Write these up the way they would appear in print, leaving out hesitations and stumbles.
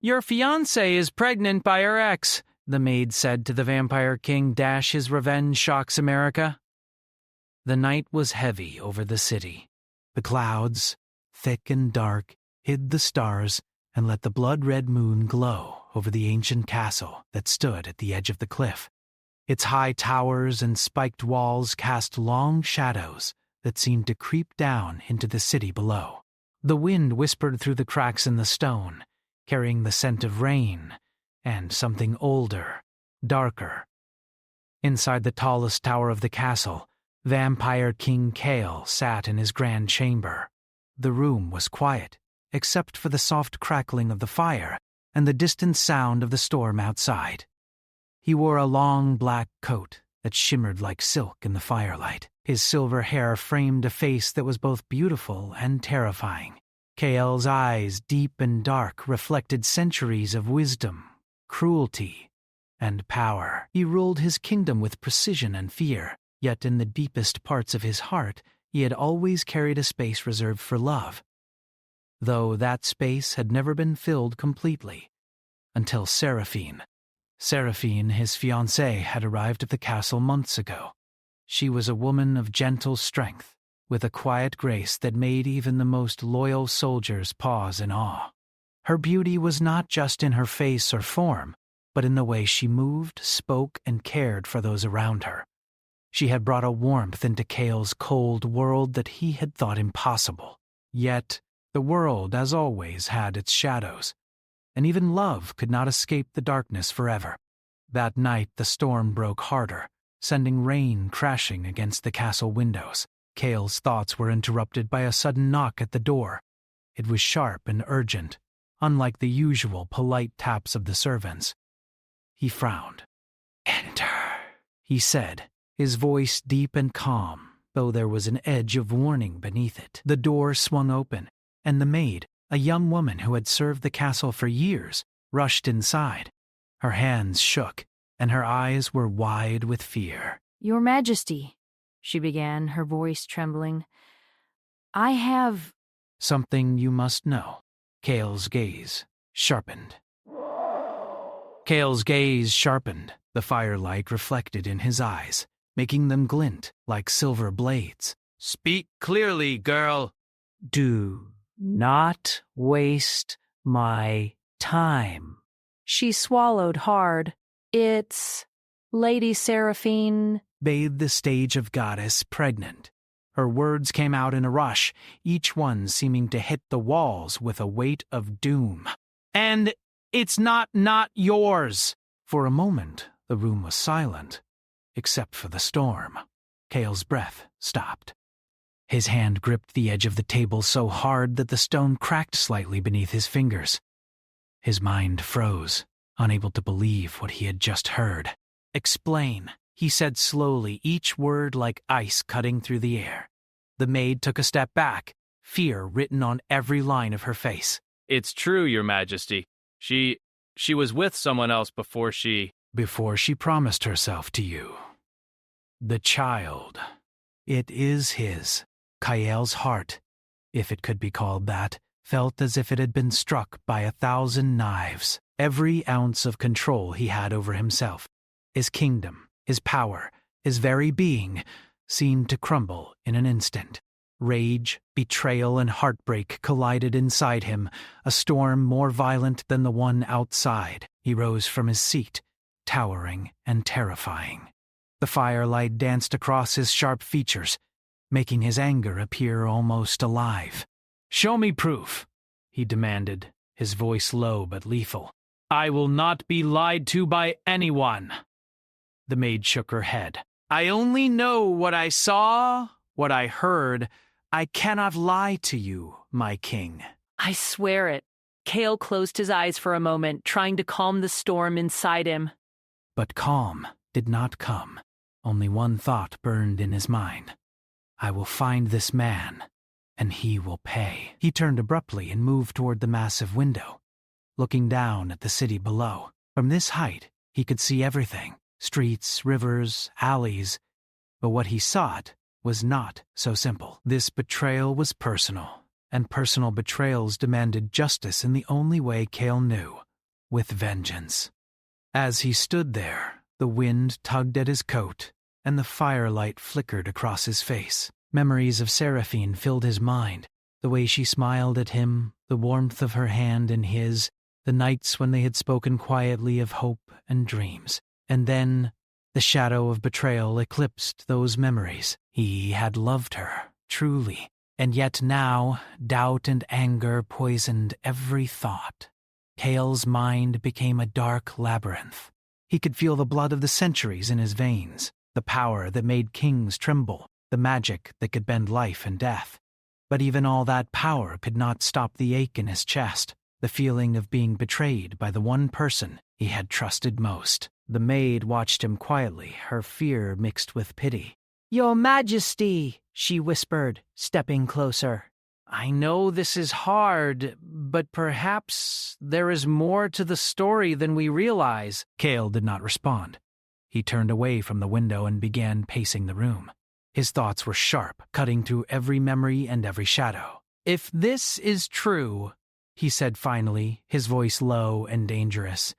"Your fiancée is pregnant by her ex," the maid said to the Vampire King. His revenge shocks America. The night was heavy over the city. The clouds, thick and dark, hid the stars and let the blood-red moon glow over the ancient castle that stood at the edge of the cliff. Its high towers and spiked walls cast long shadows that seemed to creep down into the city below. The wind whispered through the cracks in the stone, carrying the scent of rain and something older, darker. Inside the tallest tower of the castle, Vampire King Kale sat in his grand chamber. The room was quiet, except for the soft crackling of the fire and the distant sound of the storm outside. He wore a long black coat that shimmered like silk in the firelight. His silver hair framed a face that was both beautiful and terrifying. Kale's eyes, deep and dark, reflected centuries of wisdom, cruelty, and power. He ruled his kingdom with precision and fear, yet in the deepest parts of his heart, he had always carried a space reserved for love, though that space had never been filled completely, until Seraphine, his fiancée, had arrived at the castle months ago. She was a woman of gentle strength, with a quiet grace that made even the most loyal soldiers pause in awe. Her beauty was not just in her face or form, but in the way she moved, spoke, and cared for those around her. She had brought a warmth into Kale's cold world that he had thought impossible. Yet, the world, as always, had its shadows, and even love could not escape the darkness forever. That night the storm broke harder, sending rain crashing against the castle windows. Kale's thoughts were interrupted by a sudden knock at the door. It was sharp and urgent, unlike the usual polite taps of the servants. He frowned. "Enter," he said, his voice deep and calm, though there was an edge of warning beneath it. The door swung open, and the maid, a young woman who had served the castle for years, rushed inside. Her hands shook, and her eyes were wide with fear. "Your Majesty," she began, her voice trembling, "I have—" "Something you must know." Kale's gaze sharpened. The firelight reflected in his eyes, making them glint like silver blades. "Speak clearly, girl." "Do not waste my time." She swallowed hard. "It's Lady Seraphine." Bathed the stage of goddess pregnant. Her words came out in a rush, each one seeming to hit the walls with a weight of doom. "And it's not yours." For a moment, the room was silent, except for the storm. Kale's breath stopped. His hand gripped the edge of the table so hard that the stone cracked slightly beneath his fingers. His mind froze, unable to believe what he had just heard. "Explain," he said slowly, each word like ice cutting through the air. The maid took a step back, fear written on every line of her face. "It's true, Your Majesty. She was with someone else before she promised herself to you. The child. It is his." Kale's heart, if it could be called that, felt as if it had been struck by 1,000 knives. Every ounce of control he had over himself, his kingdom, his power, his very being, seemed to crumble in an instant. Rage, betrayal, and heartbreak collided inside him, a storm more violent than the one outside. He rose from his seat, towering and terrifying. The firelight danced across his sharp features, making his anger appear almost alive. "Show me proof," he demanded, his voice low but lethal. "I will not be lied to by anyone." The maid shook her head. "I only know what I saw, what I heard. I cannot lie to you, my king." "I swear it." Kale closed his eyes for a moment, trying to calm the storm inside him. But calm did not come. Only one thought burned in his mind. "I will find this man, and he will pay." He turned abruptly and moved toward the massive window, looking down at the city below. From this height, he could see everything: streets, rivers, alleys. But what he sought was not so simple. This betrayal was personal, and personal betrayals demanded justice in the only way Kale knew: with vengeance. As he stood there, the wind tugged at his coat, and the firelight flickered across his face. Memories of Seraphine filled his mind, the way she smiled at him, the warmth of her hand in his, the nights when they had spoken quietly of hope and dreams. And then the shadow of betrayal eclipsed those memories. He had loved her, truly, and yet now doubt and anger poisoned every thought. Cale's mind became a dark labyrinth. He could feel the blood of the centuries in his veins, the power that made kings tremble, the magic that could bend life and death. But even all that power could not stop the ache in his chest, the feeling of being betrayed by the one person he had trusted most. The maid watched him quietly, her fear mixed with pity. "Your Majesty," she whispered, stepping closer. "I know this is hard, but perhaps there is more to the story than we realize." Cale did not respond. He turned away from the window and began pacing the room. His thoughts were sharp, cutting through every memory and every shadow. "If this is true," he said finally, his voice low and dangerous,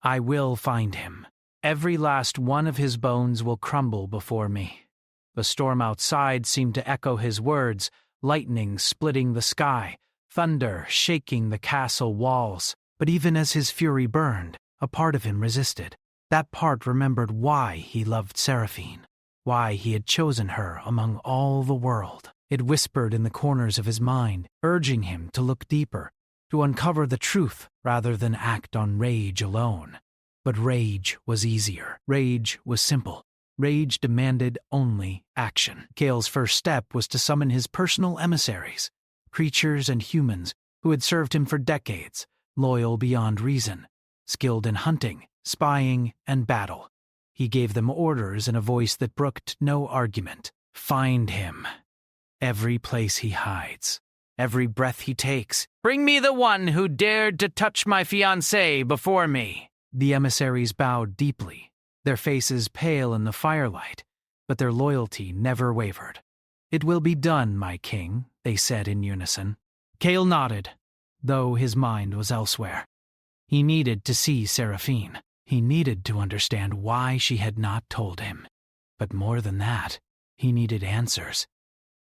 "I will find him. Every last one of his bones will crumble before me." The storm outside seemed to echo his words, lightning splitting the sky, thunder shaking the castle walls. But even as his fury burned, a part of him resisted. That part remembered why he loved Seraphine, why he had chosen her among all the world. It whispered in the corners of his mind, urging him to look deeper, to uncover the truth rather than act on rage alone. But rage was easier. Rage was simple. Rage demanded only action. Cale's first step was to summon his personal emissaries, creatures and humans who had served him for decades, loyal beyond reason, skilled in hunting, spying, and battle. He gave them orders in a voice that brooked no argument. Find him. Every place he hides, every breath he takes. Bring me the one who dared to touch my fiancée before me. The emissaries bowed deeply, their faces pale in the firelight, but their loyalty never wavered. "It will be done, my king," they said in unison. Cale nodded, though his mind was elsewhere. He needed to see Seraphine. He needed to understand why she had not told him. But more than that, he needed answers.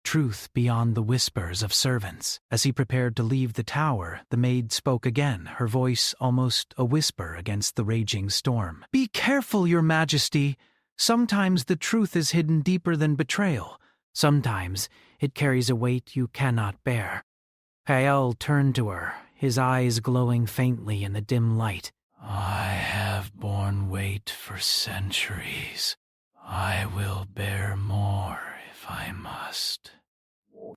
Truth beyond the whispers of servants. As he prepared to leave the tower, the maid spoke again, her voice almost a whisper against the raging storm. "Be careful, your majesty. Sometimes the truth is hidden deeper than betrayal. Sometimes it carries a weight you cannot bear." Cale turned to her, his eyes glowing faintly in the dim light. "I have borne weight for centuries. I will bear more if I must."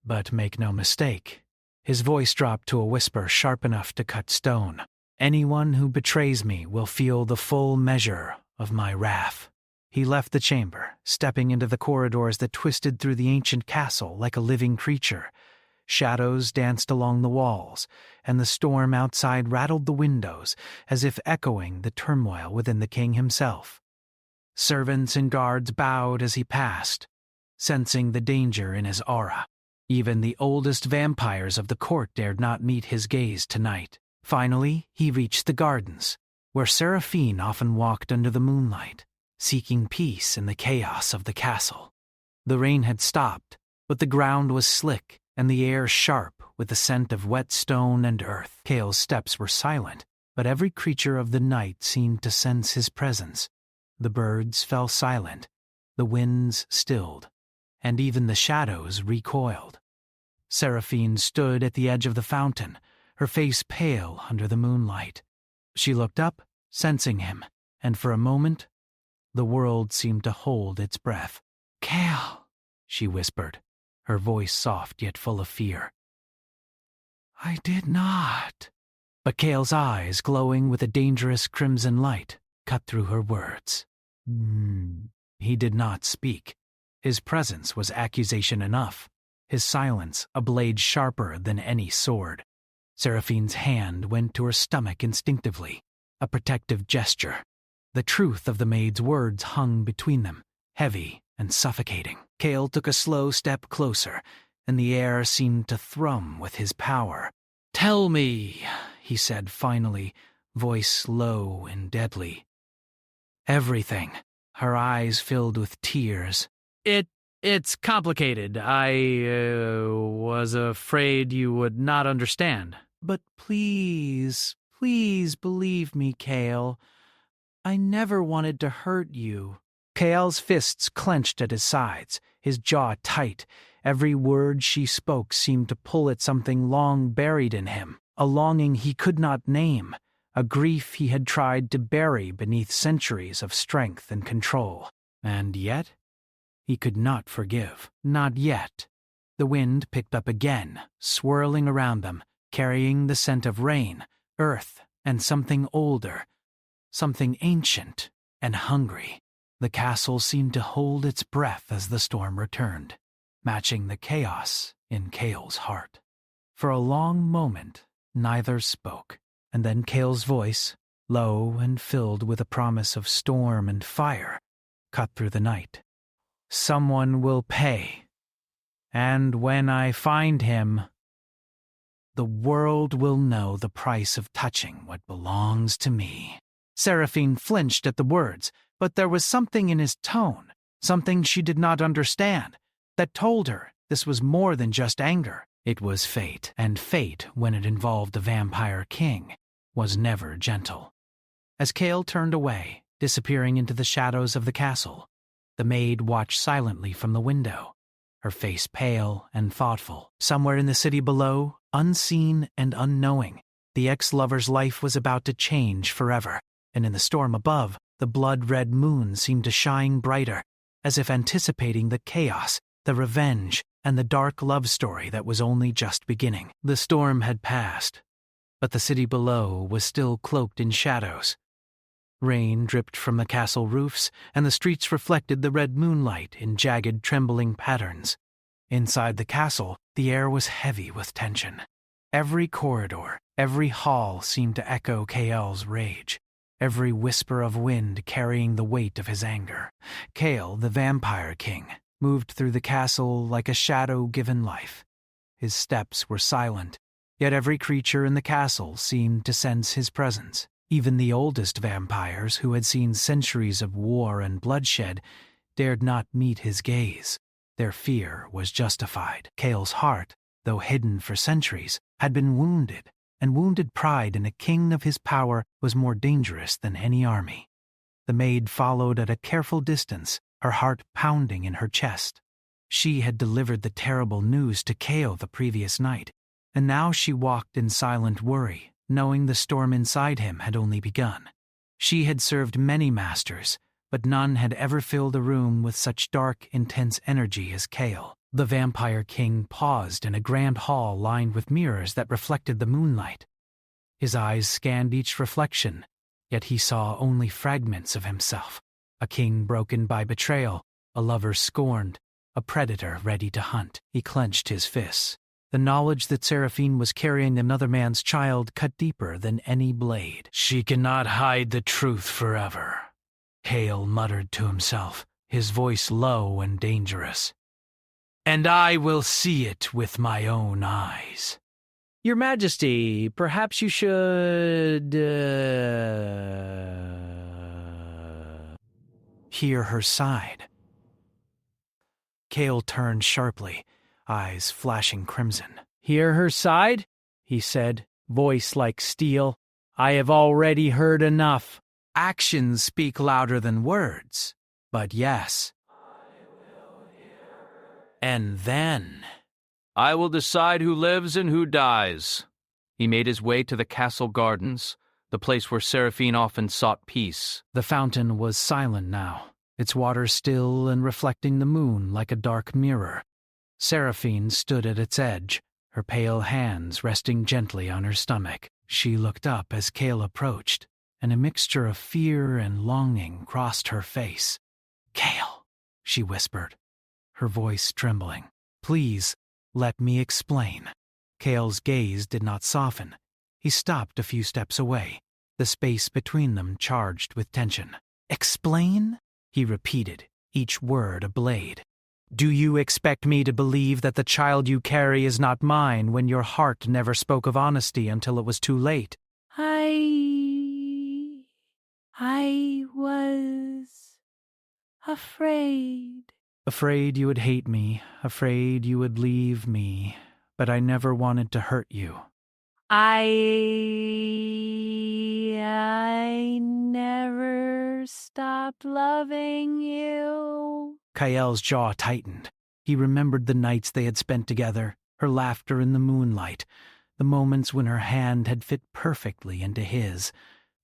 But make no mistake, his voice dropped to a whisper sharp enough to cut stone. "Anyone who betrays me will feel the full measure of my wrath." He left the chamber, stepping into the corridors that twisted through the ancient castle like a living creature. Shadows danced along the walls, and the storm outside rattled the windows as if echoing the turmoil within the king himself. Servants and guards bowed as he passed, sensing the danger in his aura. Even the oldest vampires of the court dared not meet his gaze tonight. Finally, he reached the gardens, where Seraphine often walked under the moonlight, seeking peace in the chaos of the castle. The rain had stopped, but the ground was slick and the air sharp with the scent of wet stone and earth. Cale's steps were silent, but every creature of the night seemed to sense his presence. The birds fell silent, the winds stilled, and even the shadows recoiled. Seraphine stood at the edge of the fountain, her face pale under the moonlight. She looked up, sensing him, and for a moment, the world seemed to hold its breath. "Cale," she whispered, her voice soft yet full of fear. "I did not." But Cale's eyes, glowing with a dangerous crimson light, cut through her words. He did not speak. His presence was accusation enough, his silence a blade sharper than any sword. Seraphine's hand went to her stomach instinctively, a protective gesture. The truth of the maid's words hung between them, heavy and suffocating. Cale took a slow step closer, and the air seemed to thrum with his power. "Tell me," he said finally, voice low and deadly. Everything. Her eyes filled with tears. It's complicated. I was afraid you would not understand. But please believe me, Kale. I never wanted to hurt you. Kale's fists clenched at his sides, his jaw tight. Every word she spoke seemed to pull at something long buried in him, a longing he could not name, a grief he had tried to bury beneath centuries of strength and control. And yet, he could not forgive. Not yet. The wind picked up again, swirling around them, carrying the scent of rain, earth, and something older, something ancient and hungry. The castle seemed to hold its breath as the storm returned, matching the chaos in Kale's heart. For a long moment, neither spoke, and then Kale's voice, low and filled with a promise of storm and fire, cut through the night. Someone will pay, and when I find him, the world will know the price of touching what belongs to me. Seraphine flinched at the words, but there was something in his tone, something she did not understand, that told her this was more than just anger. It was fate, and fate, when it involved the vampire king, was never gentle. As Kale turned away, disappearing into the shadows of the castle, the maid watched silently from the window, her face pale and thoughtful. Somewhere in the city below, unseen and unknowing, the ex-lover's life was about to change forever, and in the storm above, the blood-red moon seemed to shine brighter, as if anticipating the chaos, the revenge, and the dark love story that was only just beginning. The storm had passed, but the city below was still cloaked in shadows. Rain dripped from the castle roofs, and the streets reflected the red moonlight in jagged, trembling patterns. Inside the castle, the air was heavy with tension. Every corridor, every hall seemed to echo Kael's rage, every whisper of wind carrying the weight of his anger. Kale, the vampire king, moved through the castle like a shadow given life. His steps were silent, yet every creature in the castle seemed to sense his presence. Even the oldest vampires, who had seen centuries of war and bloodshed, dared not meet his gaze. Their fear was justified. Kale's heart, though hidden for centuries, had been wounded, and wounded pride in a king of his power was more dangerous than any army. The maid followed at a careful distance, her heart pounding in her chest. She had delivered the terrible news to Kale the previous night, and now she walked in silent worry, knowing the storm inside him had only begun. She had served many masters, but none had ever filled a room with such dark, intense energy as Kale. The vampire king paused in a grand hall lined with mirrors that reflected the moonlight. His eyes scanned each reflection, yet he saw only fragments of himself. A king broken by betrayal, a lover scorned, a predator ready to hunt. He clenched his fists. The knowledge that Seraphine was carrying another man's child cut deeper than any blade. She cannot hide the truth forever, Kale muttered to himself, his voice low and dangerous. And I will see it with my own eyes. Your Majesty, perhaps you should, Hear her side. Kale turned sharply, eyes flashing crimson. Hear her side? He said, voice like steel. I have already heard enough. Actions speak louder than words, but yes. And then, I will decide who lives and who dies. He made his way to the castle gardens, the place where Seraphine often sought peace. The fountain was silent now, its water still and reflecting the moon like a dark mirror. Seraphine stood at its edge, her pale hands resting gently on her stomach. She looked up as Kale approached, and a mixture of fear and longing crossed her face. Kale, she whispered, her voice trembling. Please, let me explain. Kale's gaze did not soften. He stopped a few steps away, the space between them charged with tension. Explain? He repeated, each word a blade. Do you expect me to believe that the child you carry is not mine when your heart never spoke of honesty until it was too late? I Afraid. Afraid you would hate me, afraid you would leave me, but I never wanted to hurt you. I never stopped loving you. Kael's jaw tightened. He remembered the nights they had spent together, her laughter in the moonlight, the moments when her hand had fit perfectly into his.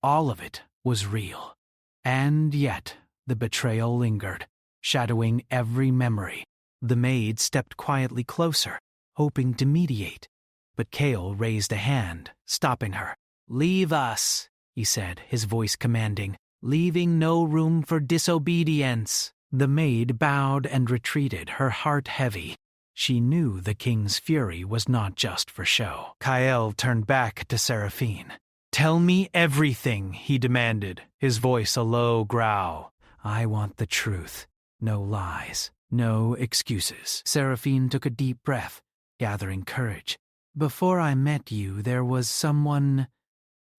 All of it was real. And yet, the betrayal lingered, shadowing every memory. The maid stepped quietly closer, hoping to mediate. But Kael raised a hand, stopping her. "Leave us," he said, his voice commanding, "leaving no room for disobedience." The maid bowed and retreated, her heart heavy. She knew the king's fury was not just for show. Kael turned back to Seraphine. "Tell me everything," he demanded, his voice a low growl. "I want the truth. No lies. No excuses." Seraphine took a deep breath, gathering courage. "Before I met you, there was someone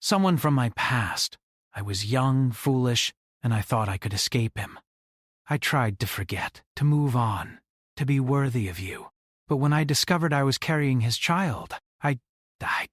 from my past. I was young, foolish, and I thought I could escape him. I tried to forget, to move on, to be worthy of you. But when I discovered I was carrying his child, I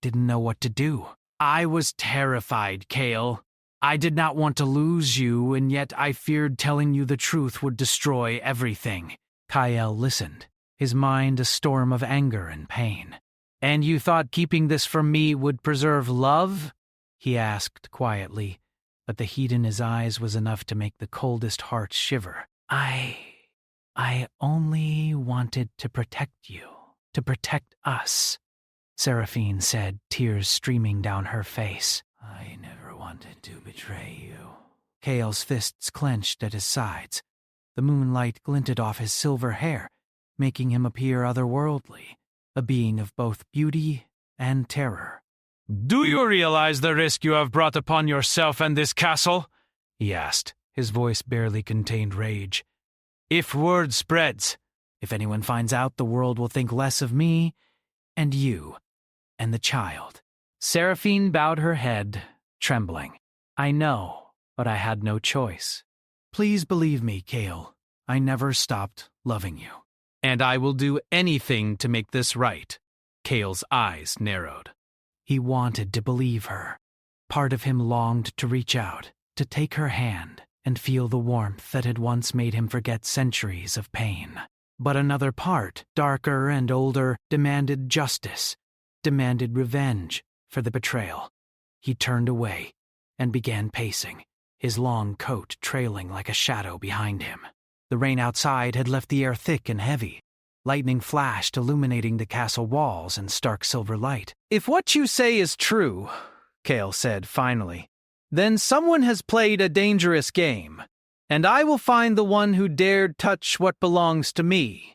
didn't know what to do. I was terrified, Kael. I did not want to lose you, and yet I feared telling you the truth would destroy everything." Kael listened, his mind a storm of anger and pain. "And you thought keeping this from me would preserve love?" he asked quietly, but the heat in his eyes was enough to make the coldest heart shiver. I only wanted to protect you, to protect us," Seraphine said, tears streaming down her face. "I never wanted to betray you." Kael's fists clenched at his sides. The moonlight glinted off his silver hair, making him appear otherworldly, a being of both beauty and terror. "Do you realize the risk you have brought upon yourself and this castle?" he asked. His voice barely contained rage. "If word spreads, if anyone finds out, the world will think less of me and you and the child." Seraphine bowed her head, trembling. "I know, but I had no choice. Please believe me, Kael. I never stopped loving you. And I will do anything to make this right." Kael's eyes narrowed. He wanted to believe her. Part of him longed to reach out, to take her hand, and feel the warmth that had once made him forget centuries of pain. But another part, darker and older, demanded justice, demanded revenge for the betrayal. He turned away and began pacing, his long coat trailing like a shadow behind him. The rain outside had left the air thick and heavy. Lightning flashed, illuminating the castle walls in stark silver light. "If what you say is true," Kael said finally, "then someone has played a dangerous game, and I will find the one who dared touch what belongs to me."